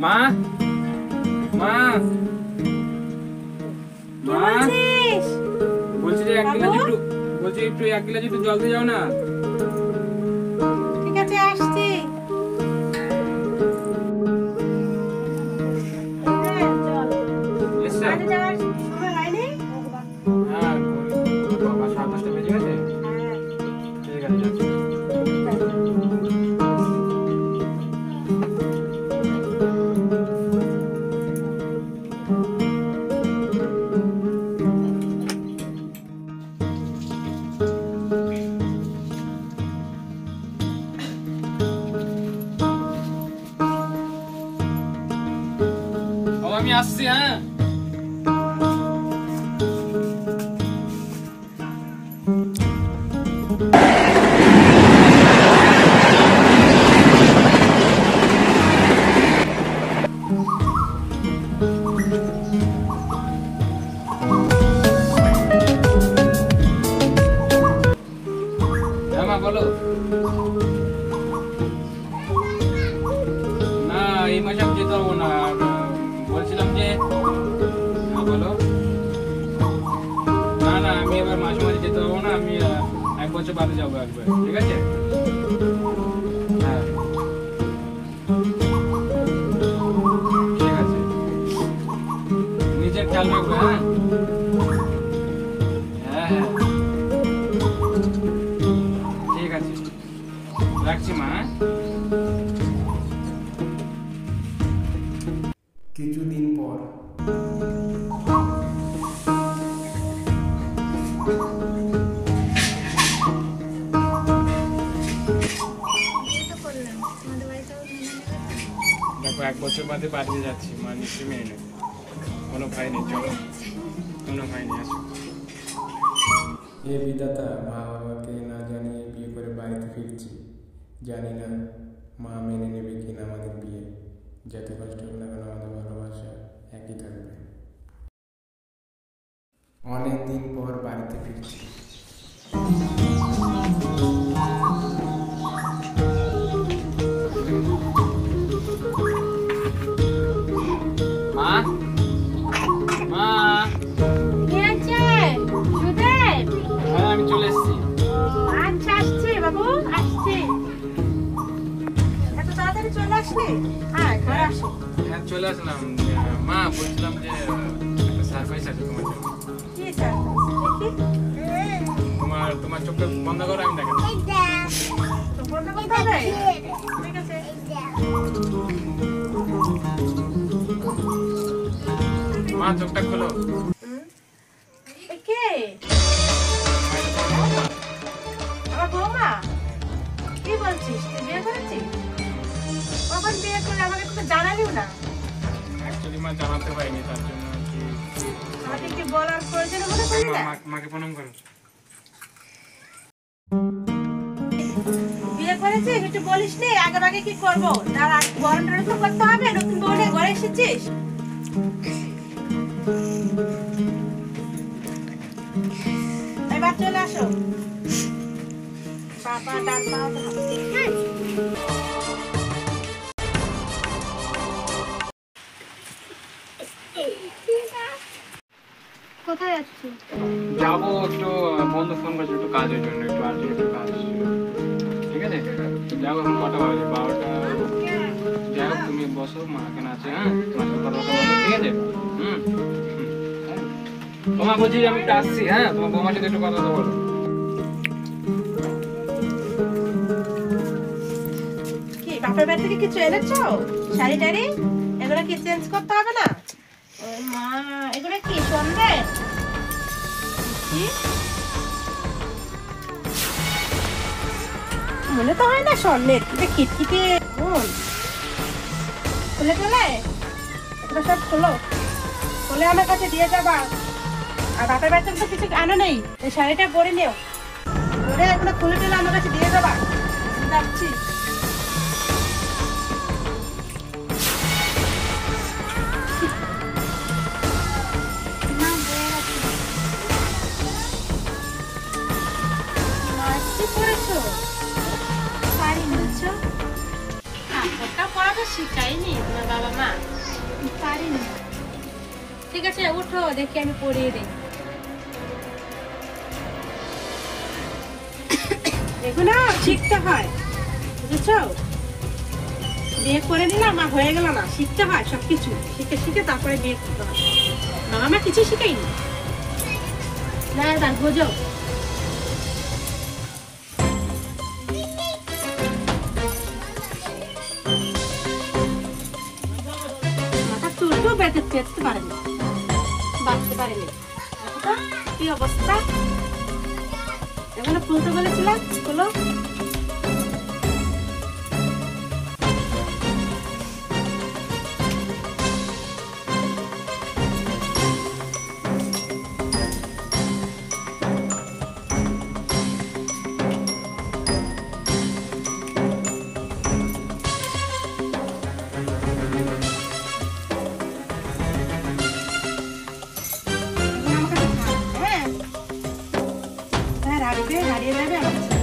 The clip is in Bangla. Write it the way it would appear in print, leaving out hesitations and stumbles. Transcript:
মা মা মা বলছি যে একটু 1 গ্লাস একটু জল দিয়ে যাও না। ঠিক আছে আসছি। আমি আসছি। হ্যাঁ বলো। না এই মাসে আমি যেতে পারবো না, বলছিলাম যে বলো। না না আমি এবার মাঝে মাঝে যেতে পারবো না, আমি 1 বছর বাদে যাবো একবার, ঠিক আছে? হ্যাঁ ঠিক আছে, নিজের খেয়াল রাখবে। হ্যাঁ হ্যাঁ হ্যাঁ ঠিক আছে, রাখছি মা। কিছুদিন পর দেখো 1 বছর বাদে বাড়িতে যাচ্ছি, মা নিশ্চয়ই মেনে নেবে। কোনো ভয় নেই, চলো, কোনো ভয় নেই, আসো। এ বিধাতা, মা বাবাকে না জানিয়ে বিয়ে করে বাড়িতে ফিরছি। জানি না মা মেনে নেবে কিনা আমাদের বিয়ে। যত কষ্ট হোক না কেন আমাদের ভালোবাসা একই থাকবে। অনেকদিন পর বাড়িতে ফিরছি। মা মা কি আছে সুদেব? হ্যাঁ আমি চলে এসেছি। আচ্ছা আসছি বাবু, আসছি। এত তাড়াতাড়ি চলে আসলি? হ্যাঁ ঘরে আসো। হ্যাঁ চলে আসলাম। মা বলছিলাম যে একটা সারপ্রাইজ আছে তোমার জন্য। কি সারপ্রাইজ? দেখি। তোমার চোখটা বন্ধ করো, আমি দেখাবো। তো বন্ধ করতে হবে? ঠিক আছে। মা চোখটা খোলো। কে? আমার বৌমা? কি বলছিস, তুই বিয়ে করেছিস? কখন বিয়ে করলে আমাকে তো জানালিও না। অ্যাকচুয়ালি মা জানাতে পারিনি, তার জন্য আর কি। আমাকে কি বলার প্রয়োজন মনে করি না? মাকে প্রণাম করো। বিয়ে করেছিস একটু বলিস নি আগে আগে কি করবো? তার আগে গরম টরম তো করতে হবে। নতুন বউ নিয়ে ঘরে এসেছিস। এবার চলে আসো। বাবা ডান পাও তো কোথায় যাচ্ছি? যাবো একটু, বন্ধু ফোন করছে একটু কাজের জন্য, একটু আর্জেন্ট একটু কাজ। ঠিক আছে যাবো। এখন কটা বাজে? 12টা। যাই হোক তুমি বসো, মা কেন আছে? হ্যাঁ মাকে কথা বলো, ঠিক আছে? তোমার বলছি আমি একটু আসছি। হ্যাঁ তোমার বৌমার সাথে একটু কথা বলো। কি বাপের বাড়ি থেকে কিছু এনেছো? শাড়ি টাড়ি এগুলো কি চেঞ্জ করতে হবে না? মা এগুলো কি সন্ধ্যে? মনে তো হয় না স্বর্ণের, খিটখিটে খুলে খুলে এগুলো সব খোলো, খুলে আমার কাছে দিয়ে যাবা। আর বাপের বাড়িতে তো কিছু আনো নেই, এই শাড়িটা পরে নিও, পরে এগুলো খুলে টুলে আমার কাছে দিয়ে যাবা। যাচ্ছি। শিখাইনি তোমার বাবা মা? পারিনি। ঠিক আছে উঠো, দেখি আমি পড়িয়ে দিই। এগুলো শিখতে হয়, বুঝেছো? বিয়ে করে নিলাম মা হয়ে গেল না, শিখতে হয় সবকিছু, শিখে শিখে তারপরে বিয়ে করতে হয়। বাবা মা কিছু শিখাইনি। না এবার বোঝো। মাথার চুলটাও বেঁধতে পারেনি, বাঁধতে পারেনি। দেখো তো কি অবস্থা। এগুলো খুলতে বলেছিলাম, খুলো। হ্যাঁ, হারিয়ে যাবে আমার কাছে।